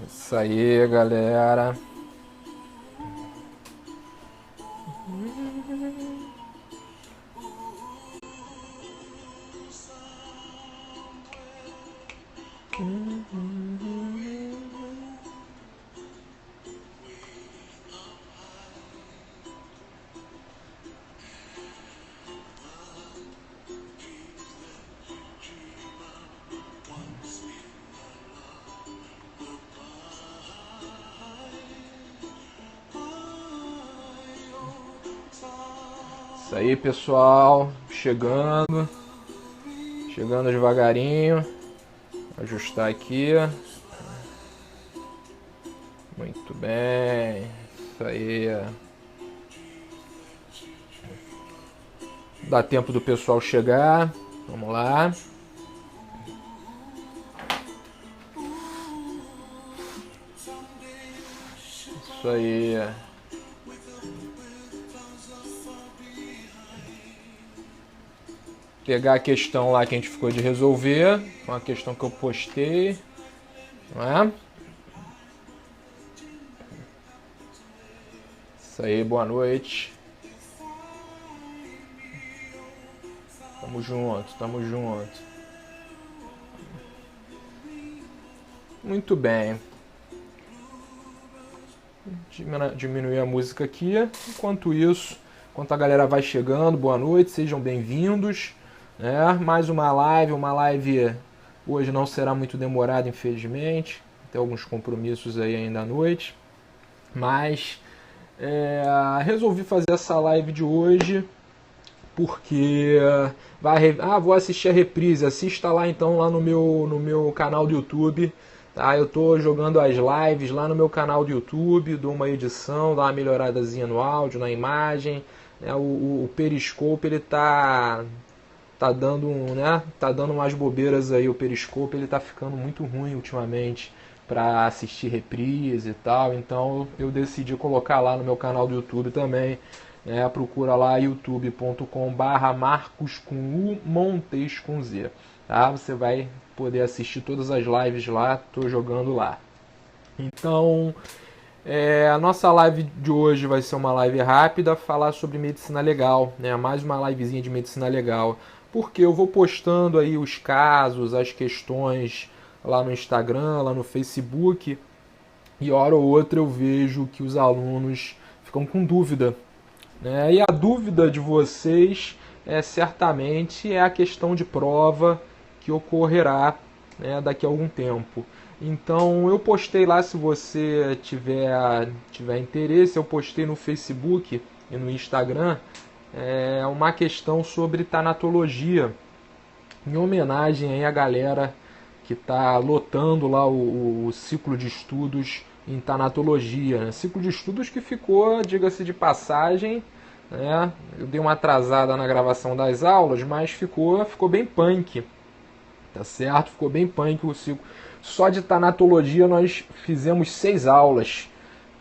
Isso aí, galera. Isso aí, pessoal. Chegando devagarinho. Ajustar aqui. Muito bem. Isso aí. Dá tempo do pessoal chegar. Vamos lá. Isso aí. Pegar a questão lá que a gente ficou de resolver. Uma questão que eu postei. Não é? Isso aí, boa noite. Tamo junto, tamo junto. Muito bem. Diminuir a música aqui. Enquanto isso, enquanto a galera vai chegando, boa noite, sejam bem-vindos. Mais uma live hoje não será muito demorada, infelizmente. Tem alguns compromissos aí ainda à noite. Mas resolvi fazer essa live de hoje porque vou assistir a reprise. Assista lá então lá no meu canal do YouTube. Tá? Eu tô jogando as lives lá no meu canal do YouTube, dou uma edição, dou uma melhoradazinha no áudio, na imagem. Né? O Periscope ele tá dando tá dando umas bobeiras aí. O Periscope ele tá ficando muito ruim ultimamente para assistir reprise e tal. Então eu decidi colocar lá no meu canal do YouTube também. Procura lá youtube.com/Marcos com U Montes com Z. Tá? Você vai poder assistir todas as lives lá, tô jogando lá. Então, a nossa live de hoje vai ser uma live rápida, falar sobre medicina legal, né? Mais uma livezinha de medicina legal, porque eu vou postando aí os casos, as questões lá no Instagram, lá no Facebook, e hora ou outra eu vejo que os alunos ficam com dúvida, né? E a dúvida de vocês certamente é a questão de prova que ocorrerá, né, daqui a algum tempo. Então eu postei lá, se você tiver interesse, eu postei no Facebook e no Instagram uma questão sobre tanatologia, em homenagem aí à galera que está lotando lá o ciclo de estudos em tanatologia. Né? Ciclo de estudos que ficou, diga-se de passagem, né? Eu dei uma atrasada na gravação das aulas, mas ficou bem punk. Tá certo? Ficou bem punk o ciclo. Só de tanatologia nós fizemos 6 aulas.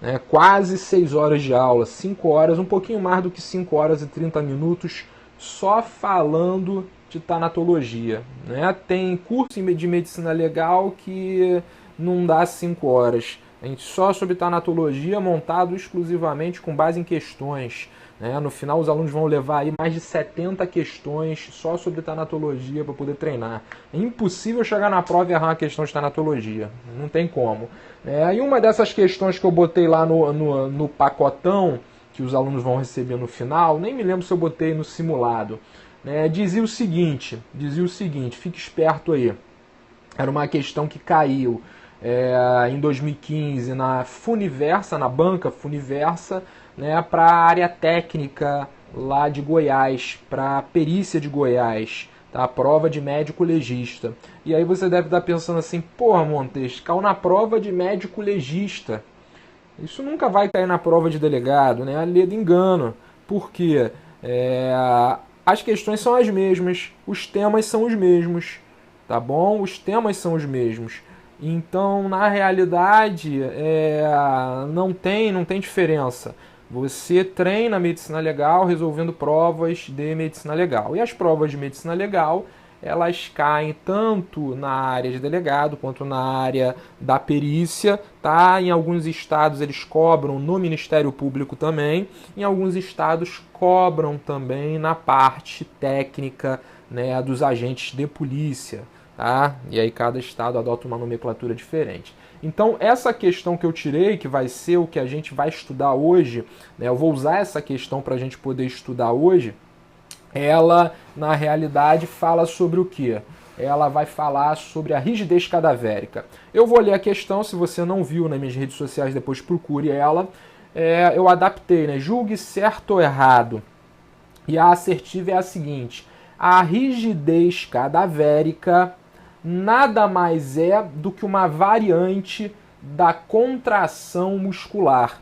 Né? Quase 6 horas de aula. 5 horas, um pouquinho mais do que 5 horas e 30 minutos só falando de tanatologia. Né? Tem curso de medicina legal que não dá 5 horas. A gente só sobre tanatologia, montado exclusivamente com base em questões. No final, os alunos vão levar aí mais de 70 questões só sobre tanatologia para poder treinar. É impossível chegar na prova e errar uma questão de tanatologia. Não tem como. E uma dessas questões que eu botei lá no pacotão, que os alunos vão receber no final, nem me lembro se eu botei no simulado, dizia o seguinte, fique esperto aí. Era uma questão que caiu em 2015 na Funiversa, na banca Funiversa, para a área técnica lá de Goiás, para a perícia de Goiás, tá? A prova de médico legista. E aí você deve estar pensando assim, porra, Montes, caiu na prova de médico legista. Isso nunca vai cair na prova de delegado, né? Lê de engano. Por quê? As questões são as mesmas, os temas são os mesmos, tá bom? Os temas são os mesmos. Então, na realidade, não tem diferença. Você treina medicina legal resolvendo provas de medicina legal. E as provas de medicina legal, elas caem tanto na área de delegado quanto na área da perícia, tá? Em alguns estados eles cobram no Ministério Público também, em alguns estados cobram também na parte técnica, né, dos agentes de polícia, tá? E aí cada estado adota uma nomenclatura diferente. Então essa questão que eu tirei, que vai ser o que a gente vai estudar hoje, né, eu vou usar essa questão para a gente poder estudar hoje, ela na realidade fala sobre o quê? Ela vai falar sobre a rigidez cadavérica. Eu vou ler a questão, se você não viu nas minhas redes sociais, depois procure ela. Eu adaptei, né? Julgue certo ou errado. E a assertiva é a seguinte: a rigidez cadavérica nada mais é do que uma variante da contração muscular,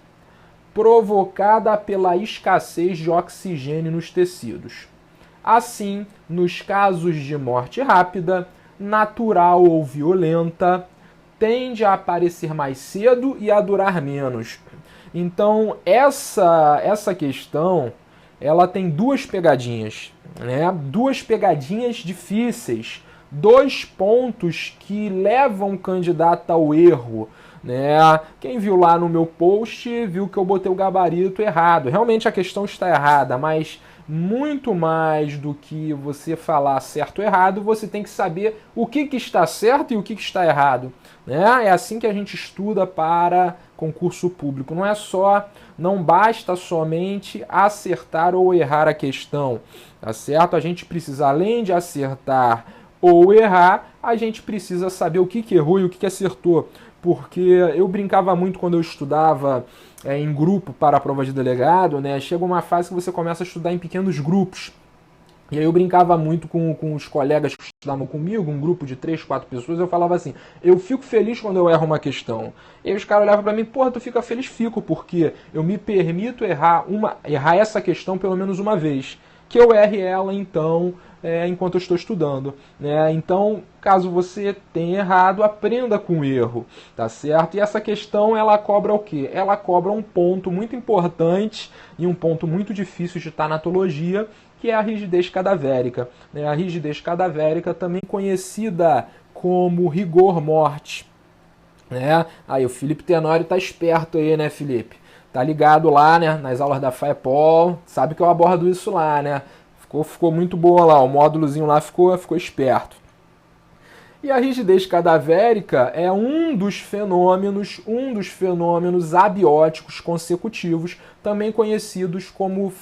provocada pela escassez de oxigênio nos tecidos. Assim, nos casos de morte rápida, natural ou violenta, tende a aparecer mais cedo e a durar menos. Então, essa questão, ela tem duas pegadinhas, né? Duas pegadinhas difíceis, dois pontos que levam o candidato ao erro, né? Quem viu lá no meu post viu que eu botei o gabarito errado. Realmente a questão está errada, mas muito mais do que você falar certo ou errado, você tem que saber o que está certo e o que está errado, né? É assim que a gente estuda para concurso público. Não basta somente acertar ou errar a questão, tá certo? A gente precisa, além de acertar ou errar, a gente precisa saber o que errou e o que acertou. Porque eu brincava muito quando eu estudava em grupo para a prova de delegado, né? Chega uma fase que você começa a estudar em pequenos grupos. E aí eu brincava muito com os colegas que estudavam comigo, um grupo de 3, 4 pessoas, eu falava assim, eu fico feliz quando eu erro uma questão. E aí os caras olhavam para mim, porra, tu fica feliz? Fico, porque eu me permito errar essa questão pelo menos uma vez. Que eu erre ela, então, enquanto eu estou estudando, né? Então, caso você tenha errado, aprenda com o erro, tá certo? E essa questão, ela cobra o quê? Ela cobra um ponto muito importante e um ponto muito difícil de tanatologia, que é a rigidez cadavérica, né? A rigidez cadavérica, também conhecida como rigor mortis, né? Aí o Felipe Tenório tá esperto aí, né, Felipe? Tá ligado lá, né, nas aulas da FAEPOL, sabe que eu abordo isso lá, né? Ficou muito boa lá, o módulozinho lá ficou esperto. E a rigidez cadavérica é um dos fenômenos abióticos consecutivos, também conhecidos como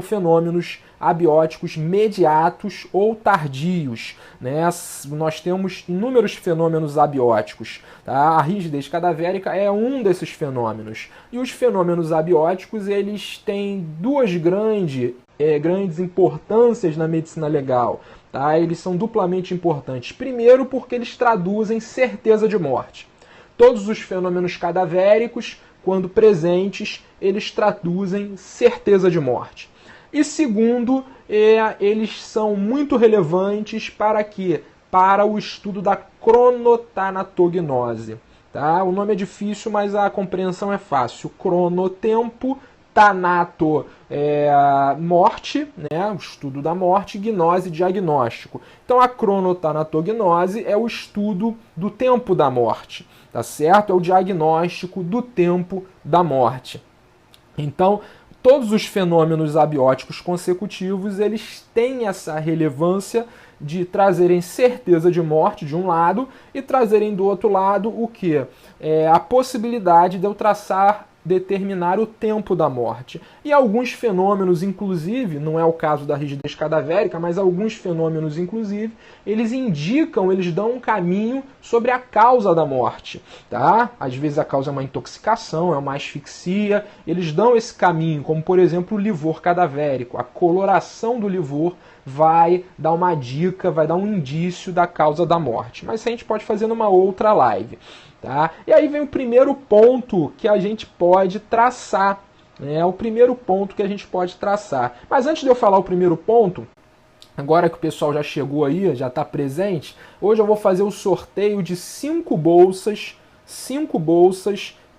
fenômenos abióticos mediatos ou tardios, né? Nós temos inúmeros fenômenos abióticos, tá? A rigidez cadavérica é um desses fenômenos. E os fenômenos abióticos, eles têm duas grandes importâncias na medicina legal. Tá? Eles são duplamente importantes. Primeiro, porque eles traduzem certeza de morte. Todos os fenômenos cadavéricos, quando presentes, eles traduzem certeza de morte. E segundo, eles são muito relevantes para o estudo da cronotanatognose. Tá? O nome é difícil, mas a compreensão é fácil. Cronotempo, tanato morte, né, o estudo da morte, gnose, diagnóstico. Então a cronotanatognose é o estudo do tempo da morte, tá certo? É o diagnóstico do tempo da morte. Então, todos os fenômenos abióticos consecutivos, eles têm essa relevância de trazerem certeza de morte de um lado e trazerem do outro lado o quê? A possibilidade de eu determinar o tempo da morte. E alguns fenômenos, inclusive, não é o caso da rigidez cadavérica, mas alguns fenômenos, inclusive, eles dão um caminho sobre a causa da morte. Tá? Às vezes a causa é uma intoxicação, é uma asfixia, eles dão esse caminho, como por exemplo o livor cadavérico. A coloração do livor vai dar uma dica, vai dar um indício da causa da morte. Mas isso a gente pode fazer numa outra live. Tá? E aí vem o primeiro ponto que a gente pode traçar. O primeiro ponto que a gente pode traçar. Mas antes de eu falar o primeiro ponto, agora que o pessoal já chegou aí, já está presente, hoje eu vou fazer o sorteio de 5 bolsas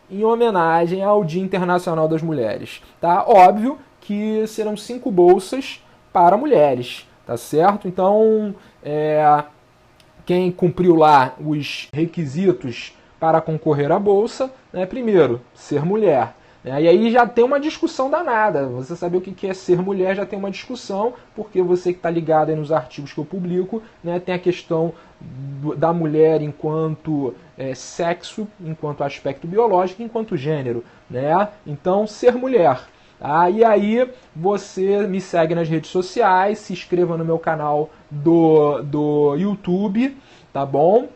em homenagem ao Dia Internacional das Mulheres. Tá? Óbvio que serão 5 bolsas para mulheres. tá certo? Então, quem cumpriu lá os requisitos para concorrer à bolsa, né, primeiro, ser mulher. E aí já tem uma discussão danada. Você saber o que é ser mulher já tem uma discussão, porque você que está ligado aí nos artigos que eu publico, né, tem a questão da mulher enquanto sexo, enquanto aspecto biológico, enquanto gênero. Né? Então, ser mulher. Tá? E aí você me segue nas redes sociais, se inscreva no meu canal do YouTube, tá bom?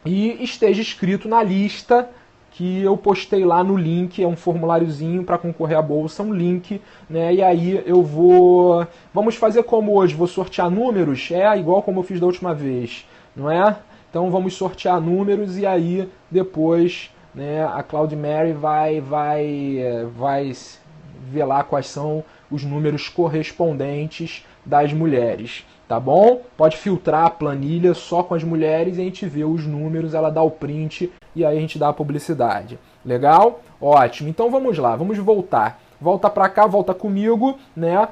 E esteja inscrito na lista que eu postei lá no link, é um formuláriozinho para concorrer à bolsa, um link, né? E aí eu vou... Vamos fazer como hoje, vou sortear números, igual como eu fiz da última vez, não é? Então vamos sortear números e aí depois, né, a Cloud Mary vai ver lá quais são os números correspondentes das mulheres. Tá bom? Pode filtrar a planilha só com as mulheres e a gente vê os números, ela dá o print e aí a gente dá a publicidade. Legal? Ótimo. Então vamos lá, vamos voltar. Volta para cá, volta comigo, né?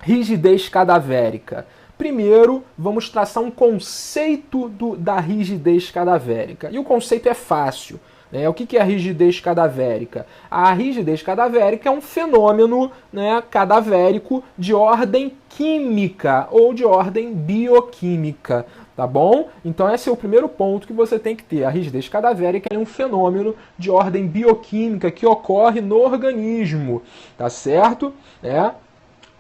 Rigidez cadavérica. Primeiro, vamos traçar um conceito da rigidez cadavérica. E o conceito é fácil. O que é a rigidez cadavérica? A rigidez cadavérica é um fenômeno, né, cadavérico de ordem química ou de ordem bioquímica, tá bom? Então esse é o primeiro ponto que você tem que ter. A rigidez cadavérica é um fenômeno de ordem bioquímica que ocorre no organismo, tá certo?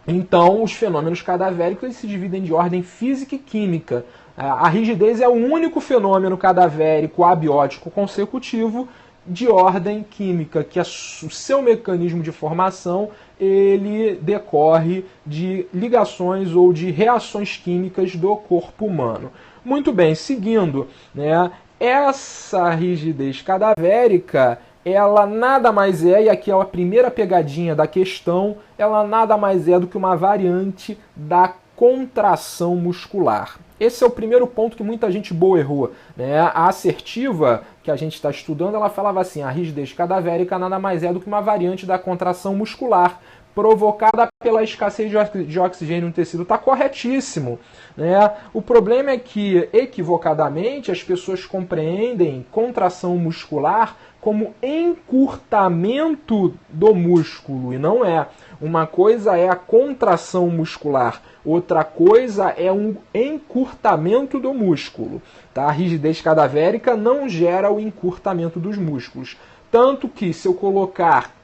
Então os fenômenos cadavéricos eles se dividem de ordem física e química. A rigidez é o único fenômeno cadavérico abiótico consecutivo de ordem química, que o seu mecanismo de formação ele decorre de ligações ou de reações químicas do corpo humano. Muito bem, seguindo, né, essa rigidez cadavérica, ela nada mais é, e aqui é a primeira pegadinha da questão, ela nada mais é do que uma variante da contração muscular. Esse é o primeiro ponto que muita gente boa errou. Né? A assertiva que a gente está estudando, ela falava assim, a rigidez cadavérica nada mais é do que uma variante da contração muscular provocada pela escassez de oxigênio no tecido. Está corretíssimo. Né? O problema é que, equivocadamente, as pessoas compreendem contração muscular como encurtamento do músculo, e não é. Uma coisa é a contração muscular, outra coisa é um encurtamento do músculo. Tá? A rigidez cadavérica não gera o encurtamento dos músculos. Tanto que, se eu colocar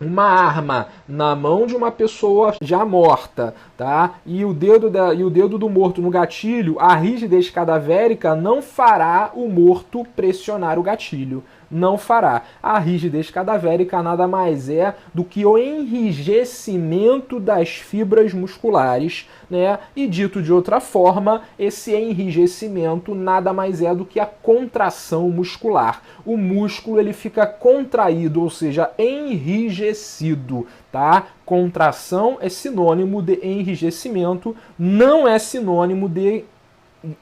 uma arma na mão de uma pessoa já morta, tá? E o dedo do morto no gatilho, a rigidez cadavérica não fará o morto pressionar o gatilho. Não fará. A rigidez cadavérica nada mais é do que o enrijecimento das fibras musculares, né? E dito de outra forma, esse enrijecimento nada mais é do que a contração muscular. O músculo ele fica contraído, ou seja, enrijecido, tá? Contração é sinônimo de enrijecimento, não é sinônimo de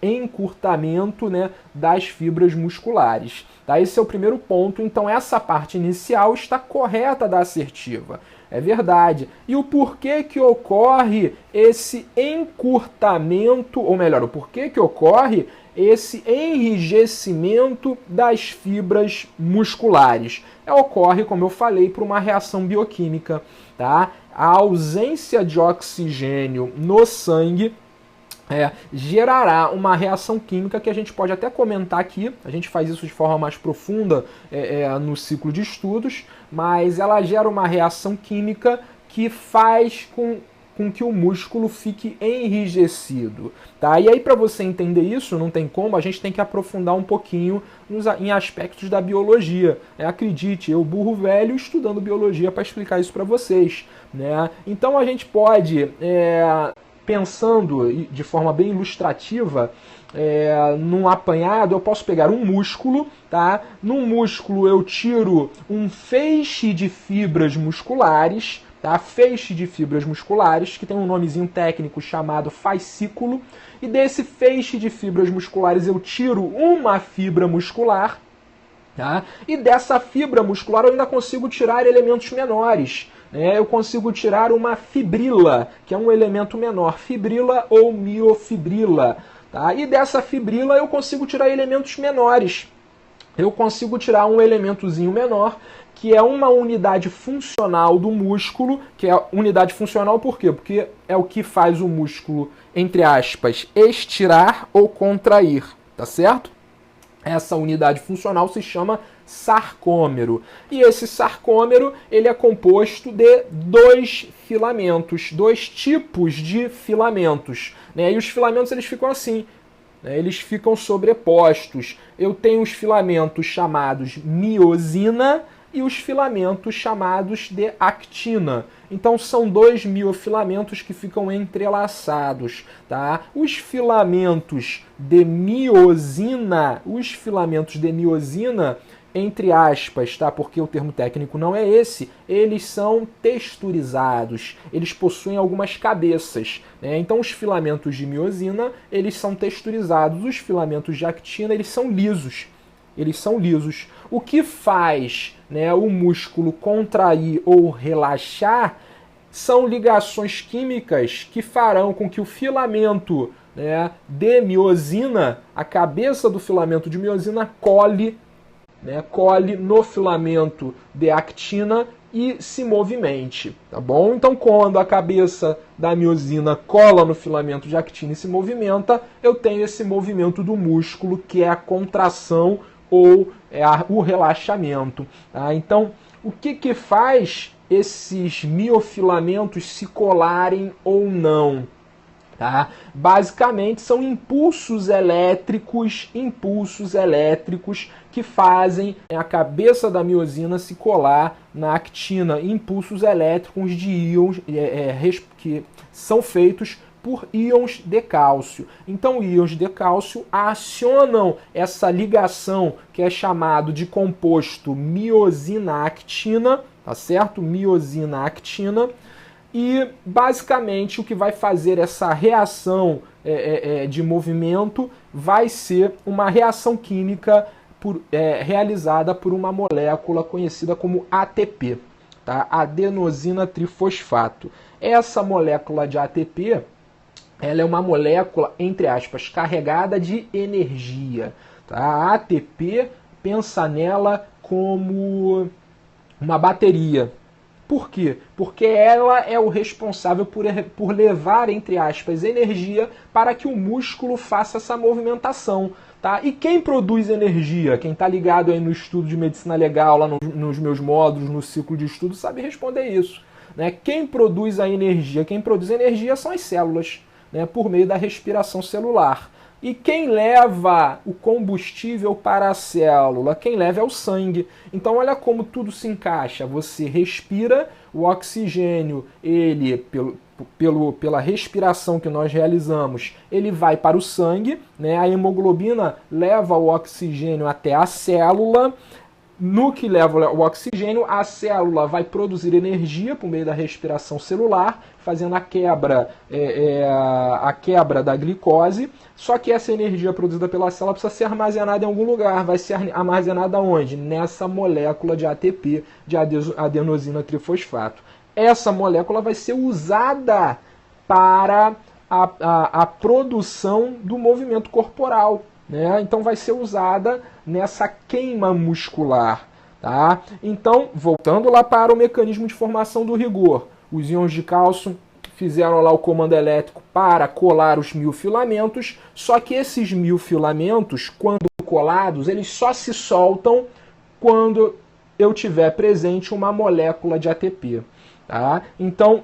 encurtamento, né, das fibras musculares. Tá? Esse é o primeiro ponto. Então essa parte inicial está correta da assertiva. É verdade. E o porquê que ocorre esse encurtamento, ou melhor, o porquê que ocorre esse enrijecimento das fibras musculares? Ocorre, como eu falei, por uma reação bioquímica. Tá? A ausência de oxigênio no sangue gerará uma reação química que a gente pode até comentar aqui, a gente faz isso de forma mais profunda no ciclo de estudos, mas ela gera uma reação química que faz com que o músculo fique enrijecido. Tá? E aí, para você entender isso, não tem como, a gente tem que aprofundar um pouquinho em aspectos da biologia. Acredite, eu, burro velho, estudando biologia para explicar isso para vocês. Né? Então a gente pode... pensando de forma bem ilustrativa, num apanhado, eu posso pegar um músculo, tá? Num músculo eu tiro um feixe de fibras musculares, tá? Feixe de fibras musculares, que tem um nomezinho técnico chamado fascículo, e desse feixe de fibras musculares eu tiro uma fibra muscular, tá? E dessa fibra muscular eu ainda consigo tirar elementos menores. né, eu consigo tirar uma fibrila, que é um elemento menor, fibrila ou miofibrila. Tá? E dessa fibrila eu consigo tirar elementos menores. Eu consigo tirar um elementozinho menor, que é uma unidade funcional do músculo, que é unidade funcional por quê? Porque é o que faz o músculo, entre aspas, estirar ou contrair, tá certo? Essa unidade funcional se chama sarcômero. E esse sarcômero, ele é composto de dois filamentos, dois tipos de filamentos, né? E os filamentos, eles ficam assim, né? Eles ficam sobrepostos. Eu tenho os filamentos chamados miosina e os filamentos chamados de actina. Então são dois miofilamentos que ficam entrelaçados, tá? Os filamentos de miosina, entre aspas, tá? Porque o termo técnico não é esse, eles são texturizados, eles possuem algumas cabeças, né? Então os filamentos de miosina, eles são texturizados, os filamentos de actina, eles são lisos. O que faz, né, o músculo contrair ou relaxar são ligações químicas que farão com que o filamento, né, de miosina, a cabeça do filamento de miosina cole no filamento de actina e se movimente, tá bom? Então, quando a cabeça da miosina cola no filamento de actina e se movimenta, eu tenho esse movimento do músculo, que é a contração ou o relaxamento. Tá? Então, o que faz esses miofilamentos se colarem ou não? Tá? Basicamente são impulsos elétricos que fazem a cabeça da miosina se colar na actina. Impulsos elétricos de íons que são feitos por íons de cálcio. Então, íons de cálcio acionam essa ligação que é chamado de composto miosina-actina, tá certo? Miosina-actina. E, basicamente, o que vai fazer essa reação de movimento vai ser uma reação química realizada por uma molécula conhecida como ATP, tá? Adenosina trifosfato. Essa molécula de ATP, ela é uma molécula, entre aspas, carregada de energia. Tá? A ATP, pensa nela como uma bateria. Por quê? Porque ela é o responsável por levar, entre aspas, energia para que o músculo faça essa movimentação. Tá? E quem produz energia? Quem está ligado aí no estudo de medicina legal, lá nos meus módulos, no ciclo de estudo, sabe responder isso. Né? Quem produz a energia? Quem produz energia são as células, né? Por meio da respiração celular. E quem leva o combustível para a célula? Quem leva é o sangue. Então olha como tudo se encaixa. Você respira, o oxigênio, ele, pela respiração que nós realizamos, ele vai para o sangue, né? A hemoglobina leva o oxigênio até a célula. No que leva o oxigênio, a célula vai produzir energia por meio da respiração celular, fazendo a quebra da glicose. Só que essa energia produzida pela célula precisa ser armazenada em algum lugar. Vai ser armazenada onde? Nessa molécula de ATP, de adenosina trifosfato. Essa molécula vai ser usada para a produção do movimento corporal. Né? Então vai ser usada nessa queima muscular. Tá? Então, voltando lá para o mecanismo de formação do rigor, os íons de cálcio fizeram lá o comando elétrico para colar os miofilamentos, só que esses miofilamentos, quando colados, eles só se soltam quando eu tiver presente uma molécula de ATP. Tá? Então,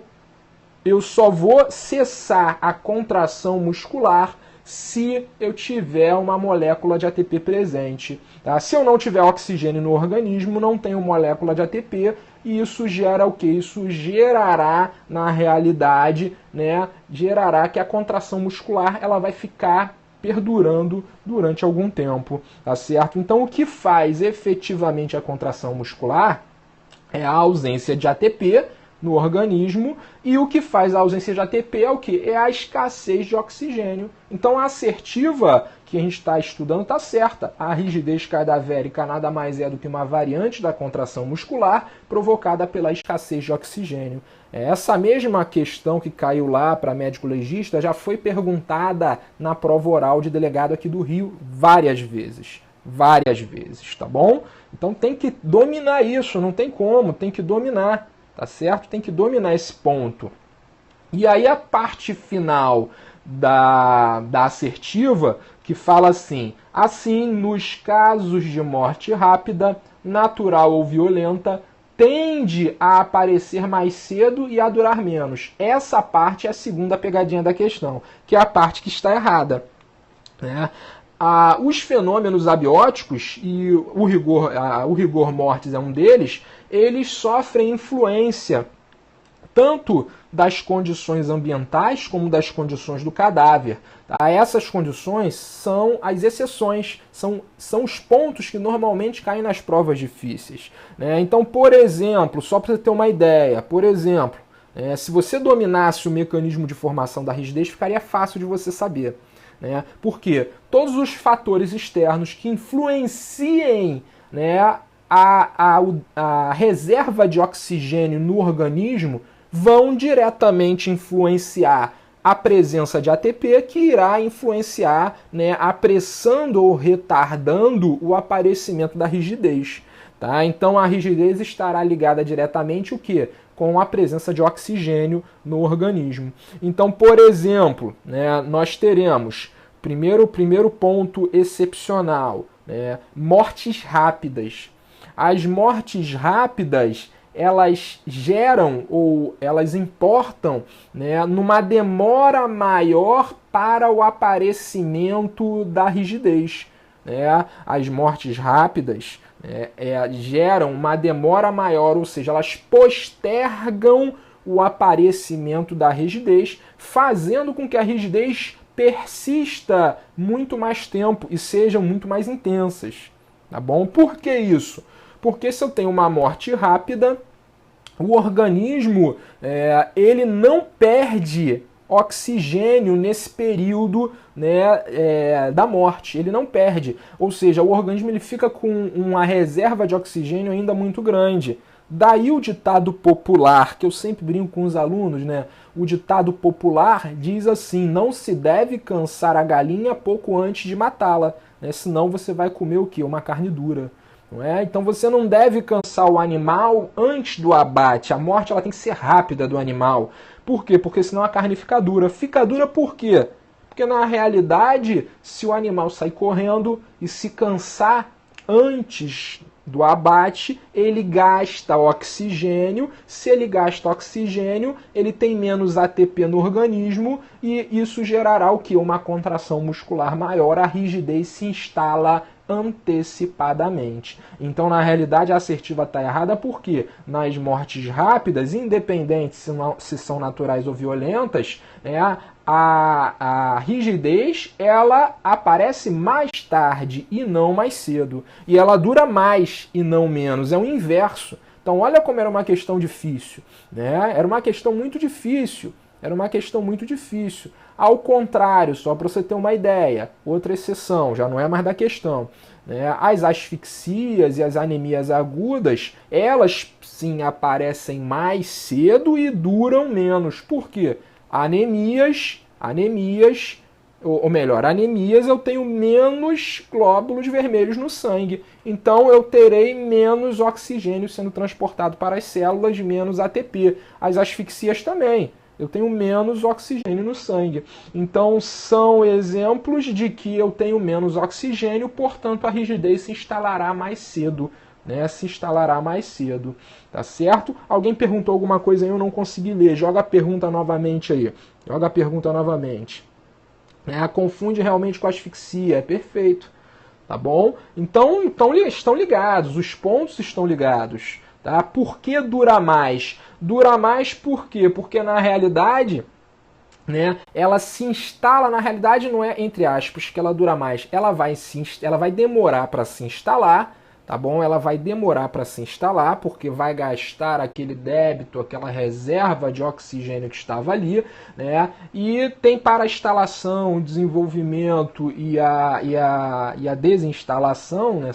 eu só vou cessar a contração muscular se eu tiver uma molécula de ATP presente. Tá? Se eu não tiver oxigênio no organismo, não tenho molécula de ATP, e isso gera o quê? Isso gerará, na realidade, né, gerará que a contração muscular ela vai ficar perdurando durante algum tempo. Tá certo? Então, o que faz efetivamente a contração muscular é a ausência de ATP, no organismo, e o que faz a ausência de ATP é o quê? É a escassez de oxigênio. Então a assertiva que a gente está estudando está certa. A rigidez cadavérica nada mais é do que uma variante da contração muscular provocada pela escassez de oxigênio. Essa mesma questão que caiu lá para médico legista já foi perguntada na prova oral de delegado aqui do Rio várias vezes. Várias vezes, tá bom? Então tem que dominar isso, não tem como, tem que dominar, tá certo? Tem que dominar esse ponto. E aí a parte final da assertiva, que fala assim: assim, nos casos de morte rápida, natural ou violenta, tende a aparecer mais cedo e a durar menos. Essa parte é a segunda pegadinha da questão, que é a parte que está errada, né? Os fenômenos abióticos, e o rigor mortis é um deles, eles sofrem influência tanto das condições ambientais como das condições do cadáver. Tá? Essas condições são as exceções, são os pontos que normalmente caem nas provas difíceis, né? Então, por exemplo, só para você ter uma ideia, por exemplo, se você dominasse o mecanismo de formação da rigidez, ficaria fácil de você saber. Né? Porque todos os fatores externos que influenciem, né, a reserva de oxigênio no organismo vão diretamente influenciar a presença de ATP, que irá influenciar, né, apressando ou retardando o aparecimento da rigidez. Tá? Então a rigidez estará ligada diretamente o quê? Com a presença de oxigênio no organismo. Então, por exemplo, né, nós teremos, primeiro ponto excepcional, né, mortes rápidas. As mortes rápidas, elas geram ou elas importam, né, numa demora maior para o aparecimento da rigidez. Né? As mortes rápidas geram uma demora maior, ou seja, elas postergam o aparecimento da rigidez, fazendo com que a rigidez persista muito mais tempo e sejam muito mais intensas. Tá bom? Por que isso? Porque se eu tenho uma morte rápida, o organismo ele não perde oxigênio nesse período, né, da morte. Ele não perde. Ou seja, o organismo ele fica com uma reserva de oxigênio ainda muito grande. Daí o ditado popular, que eu sempre brinco com os alunos, né? O ditado popular diz assim: não se deve cansar a galinha pouco antes de matá-la, né? Senão você vai comer o quê? Uma carne dura. Não é? Então você não deve cansar o animal antes do abate. A morte ela tem que ser rápida do animal. Por quê? Porque senão a carne fica dura. Fica dura por quê? Porque na realidade, se o animal sair correndo e se cansar antes do abate, ele gasta oxigênio. Se ele gasta oxigênio, ele tem menos ATP no organismo e isso gerará o quê? Uma contração muscular maior, a rigidez se instala antecipadamente. Então, na realidade, a assertiva está errada porque nas mortes rápidas, independente se são naturais ou violentas, a rigidez ela aparece mais tarde e não mais cedo. E ela dura mais e não menos. É o inverso. Então, olha como era uma questão difícil. Né? Era uma questão muito difícil. Era uma questão muito difícil. Ao contrário, só para você ter uma ideia, outra exceção, já não é mais da questão, né? As asfixias e as anemias agudas, elas sim aparecem mais cedo e duram menos. Por quê? Anemias, eu tenho menos glóbulos vermelhos no sangue. Então eu terei menos oxigênio sendo transportado para as células, menos ATP. As asfixias também. Eu tenho menos oxigênio no sangue. Então, são exemplos de que eu tenho menos oxigênio, portanto, a rigidez se instalará mais cedo. Né? Se instalará mais cedo. Tá certo? Alguém perguntou alguma coisa aí, eu não consegui ler. Joga a pergunta novamente aí. Joga a pergunta novamente. Confunde realmente com asfixia. É perfeito. Tá bom? Então, estão ligados. Os pontos estão ligados. Tá? Por que dura mais? Dura mais por quê? Porque na realidade, né, ela se instala, na realidade não é entre aspas que ela dura mais, ela vai demorar para se instalar, tá bom? Ela vai demorar para se instalar, porque vai gastar aquele débito, aquela reserva de oxigênio que estava ali, né? E tem para a instalação, o desenvolvimento e a desinstalação, né?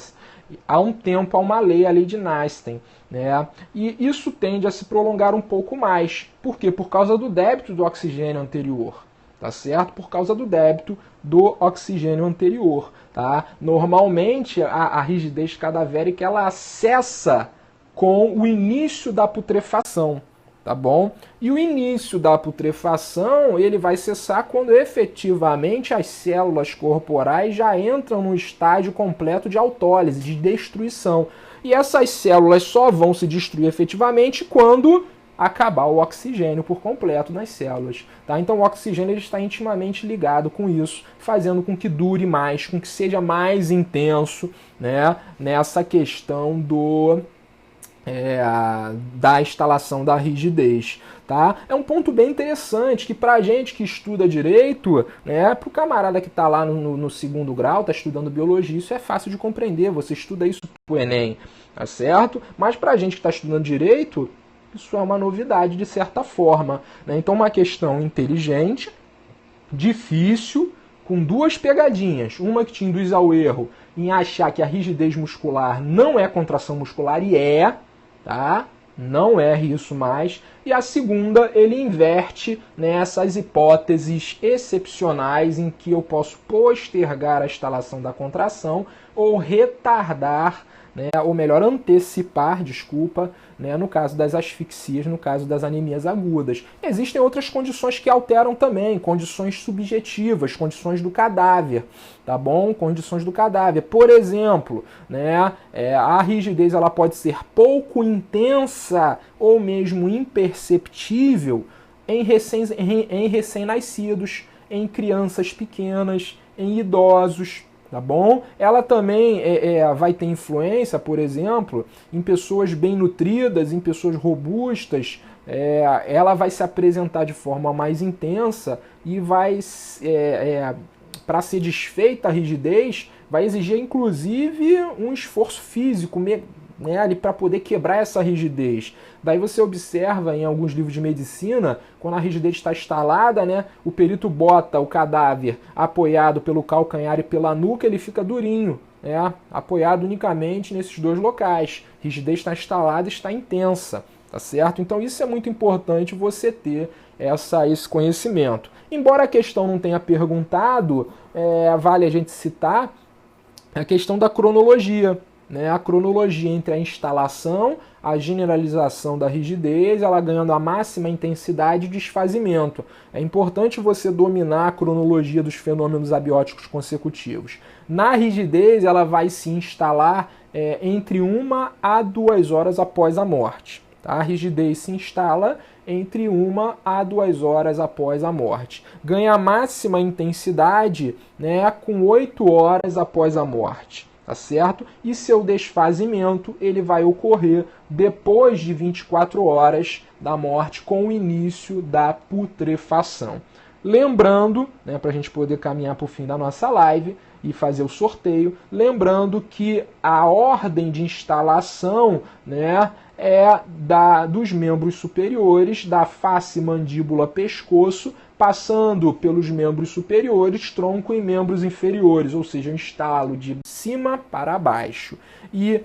Há um tempo, há uma lei, a lei de Einstein, né? E isso tende a se prolongar um pouco mais. Por quê? Por causa do débito do oxigênio anterior, tá certo? Por causa do débito do oxigênio anterior, tá? Normalmente, a rigidez cadavérica, ela cessa com o início da putrefação, tá bom? E o início da putrefação, ele vai cessar quando efetivamente as células corporais já entram no estágio completo de autólise, de destruição. E essas células só vão se destruir efetivamente quando acabar o oxigênio por completo nas células, tá? Então o oxigênio ele está intimamente ligado com isso, fazendo com que dure mais, com que seja mais intenso, né, nessa questão da instalação da rigidez, tá? É um ponto bem interessante que pra gente que estuda direito, né, pro camarada que tá lá no segundo grau, tá estudando biologia, isso é fácil de compreender, você estuda isso pro Enem, tá certo? Mas pra gente que tá estudando direito, isso é uma novidade de certa forma, né? Então uma questão inteligente, difícil, com duas pegadinhas, uma que te induz ao erro em achar que a rigidez muscular não é contração muscular, e tá? Não erre isso mais. E a segunda, ele inverte nessas hipóteses excepcionais em que eu posso postergar a instalação da contração ou retardar, né, ou melhor, antecipar, desculpa, né, no caso das asfixias, no caso das anemias agudas. Existem outras condições que alteram também, condições subjetivas, condições do cadáver, tá bom? Condições do cadáver. Por exemplo, né, a rigidez ela pode ser pouco intensa ou mesmo imperceptível em recém-nascidos, em crianças pequenas, em idosos, tá bom? Ela também vai ter influência, por exemplo, em pessoas bem nutridas, em pessoas robustas. Ela vai se apresentar de forma mais intensa e vai, para ser desfeita a rigidez, vai exigir inclusive um esforço físico, né, ali para poder quebrar essa rigidez. Daí você observa em alguns livros de medicina, quando a rigidez está instalada, né, o perito bota o cadáver apoiado pelo calcanhar e pela nuca, ele fica durinho, né, apoiado unicamente nesses dois locais. A rigidez está instalada e está intensa, tá certo? Então isso é muito importante você ter esse conhecimento. Embora a questão não tenha perguntado, vale a gente citar a questão da cronologia, né? A cronologia entre a instalação, a generalização da rigidez, ela ganhando a máxima intensidade e desfazimento. É importante você dominar a cronologia dos fenômenos abióticos consecutivos. Na rigidez, ela vai se instalar entre 1 a 2 horas após a morte. Tá? A rigidez se instala entre 1 a 2 horas após a morte. Ganha a máxima intensidade, né, com 8 horas após a morte. Tá certo? E seu desfazimento ele vai ocorrer depois de 24 horas da morte, com o início da putrefação. Lembrando, né, para a gente poder caminhar para o fim da nossa live e fazer o sorteio, lembrando que a ordem de instalação, né, é dos membros superiores, da face, mandíbula, pescoço, passando pelos membros superiores, tronco e membros inferiores, ou seja, um instalo de cima para baixo. E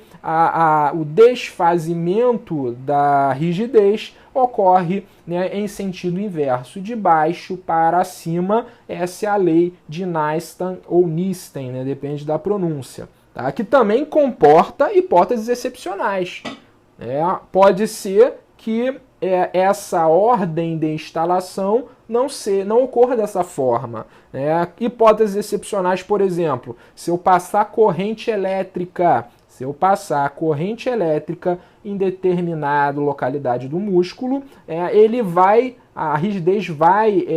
o desfazimento da rigidez ocorre, né, em sentido inverso, de baixo para cima. Essa é a lei de Einstein ou Einstein, né, depende da pronúncia, tá? Que também comporta hipóteses excepcionais. Pode ser que essa ordem de instalação não ocorra dessa forma. Hipóteses excepcionais, por exemplo, se eu passar corrente elétrica em determinada localidade do músculo, a rigidez vai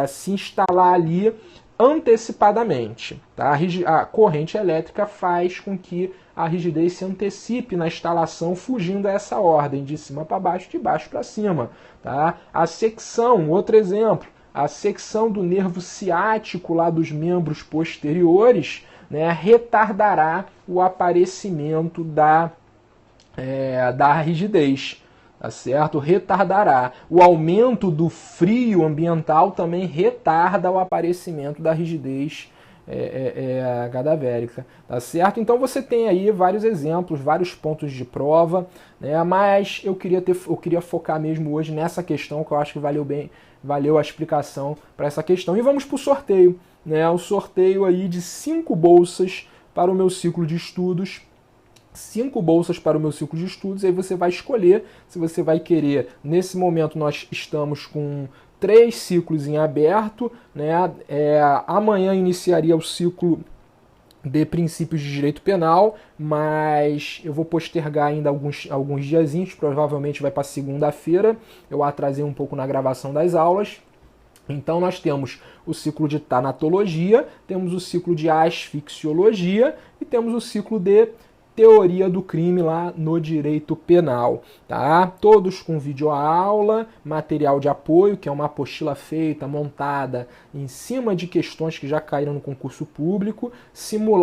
se instalar ali antecipadamente. Tá? A corrente elétrica faz com que a rigidez se antecipe na instalação, fugindo a essa ordem, de cima para baixo, de baixo para cima. Tá? A secção, outro exemplo, a secção do nervo ciático lá dos membros posteriores, né, retardará o aparecimento da rigidez, tá certo? Retardará. O aumento do frio ambiental também retarda o aparecimento da rigidez cadavérica, tá certo? Então você tem aí vários exemplos, vários pontos de prova, né? Mas eu queria focar mesmo hoje nessa questão, que eu acho que valeu a explicação para essa questão. E vamos para o sorteio, né? O sorteio aí de 5 bolsas para o meu ciclo de estudos. 5 bolsas para o meu ciclo de estudos, aí você vai escolher se você vai querer. Nesse momento nós estamos com 3 ciclos em aberto, né? Amanhã iniciaria o ciclo de princípios de direito penal, mas eu vou postergar ainda alguns diazinhos, provavelmente vai para segunda-feira, eu atrasei um pouco na gravação das aulas. Então nós temos o ciclo de tanatologia, temos o ciclo de asfixiologia e temos o ciclo de teoria do crime lá no direito penal, tá? Todos com videoaula, material de apoio, que é uma apostila feita, montada em cima de questões que já caíram no concurso público,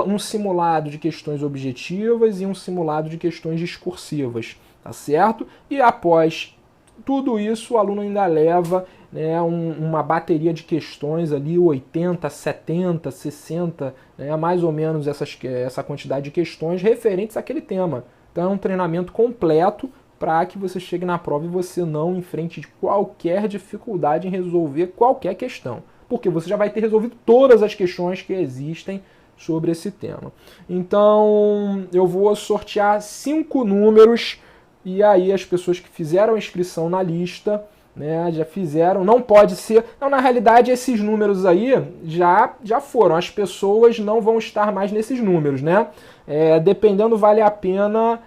um simulado de questões objetivas e um simulado de questões discursivas, tá certo? E após tudo isso, o aluno ainda leva, né, uma bateria de questões ali, 80, 70, 60, né, mais ou menos essa quantidade de questões referentes àquele tema. Então é um treinamento completo para que você chegue na prova e você não enfrente qualquer dificuldade em resolver qualquer questão. Porque você já vai ter resolvido todas as questões que existem sobre esse tema. Então eu vou sortear 5 números. E aí as pessoas que fizeram a inscrição na lista, né, já fizeram, não pode ser... Não, na realidade esses números aí já foram, as pessoas não vão estar mais nesses números, né? Dependendo, vale a pena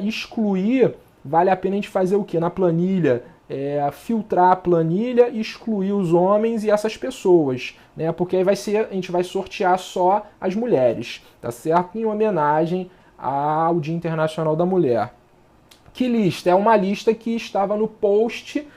excluir, vale a pena a gente fazer o quê? Na planilha, filtrar a planilha, excluir os homens e essas pessoas, né? Porque aí a gente vai sortear só as mulheres, tá certo? Em homenagem ao Dia Internacional da Mulher. Que lista? É uma lista que estava no post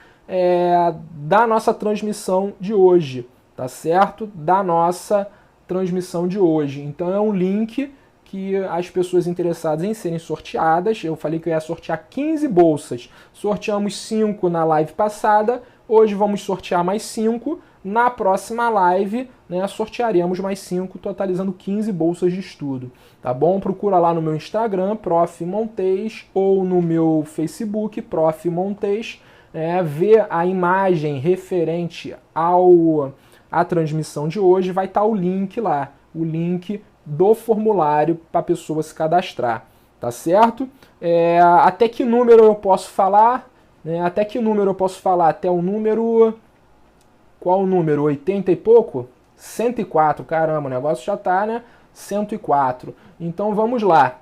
da nossa transmissão de hoje, tá certo? Da nossa transmissão de hoje. Então é um link que as pessoas interessadas em serem sorteadas, eu falei que eu ia sortear 15 bolsas, sorteamos 5 na live passada, hoje vamos sortear mais 5, na próxima live, né, sortearemos mais 5, totalizando 15 bolsas de estudo, tá bom? Procura lá no meu Instagram, Prof. Montes, ou no meu Facebook, Prof. Montes, vê a imagem referente à transmissão de hoje, vai estar o link lá, o link do formulário para a pessoa se cadastrar, tá certo? Até que número eu posso falar? Até que número eu posso falar? Até o número... Qual o número? 80 e pouco? 104, caramba, o negócio já tá, né? 104. Então vamos lá.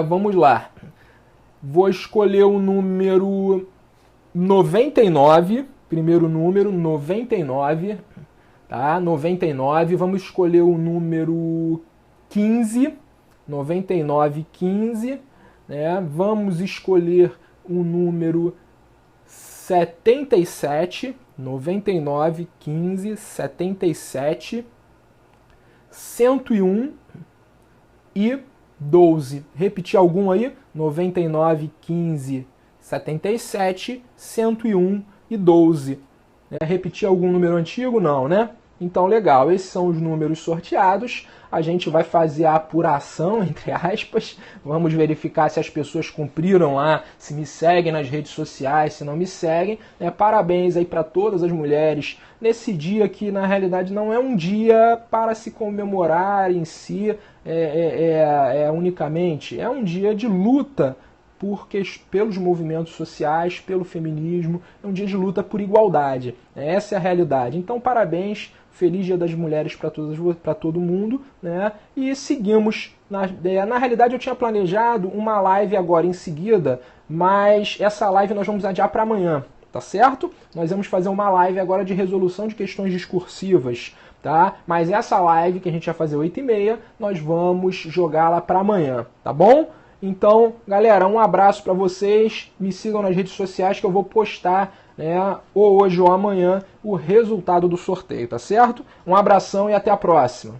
Vamos lá. Vou escolher o número 99, primeiro número, 99, tá? 99. Vamos escolher o número 15, 99, 15, né? Vamos escolher o número 77, 99, 15, 77, 101 e 12. Repetir algum aí? 99, 15, 77, 101 e 12. Repetir algum número antigo? Não, né? Então, legal. Esses são os números sorteados. A gente vai fazer a apuração, entre aspas. Vamos verificar se as pessoas cumpriram lá, se me seguem nas redes sociais, se não me seguem. Parabéns aí para todas as mulheres nesse dia que, na realidade, não é um dia para se comemorar em si unicamente. É um dia de luta pelos movimentos sociais, pelo feminismo, é um dia de luta por igualdade. Essa é a realidade. Então, parabéns, feliz Dia das Mulheres para todo mundo, né? E seguimos. Na realidade, eu tinha planejado uma live agora em seguida, mas essa live nós vamos adiar para amanhã, tá certo? Nós vamos fazer uma live agora de resolução de questões discursivas, tá? Mas essa live que a gente vai fazer 8h30, nós vamos jogá-la para amanhã, tá bom? Então, galera, um abraço para vocês. Me sigam nas redes sociais que eu vou postar, ou hoje ou amanhã, o resultado do sorteio, tá certo? Um abração e até a próxima.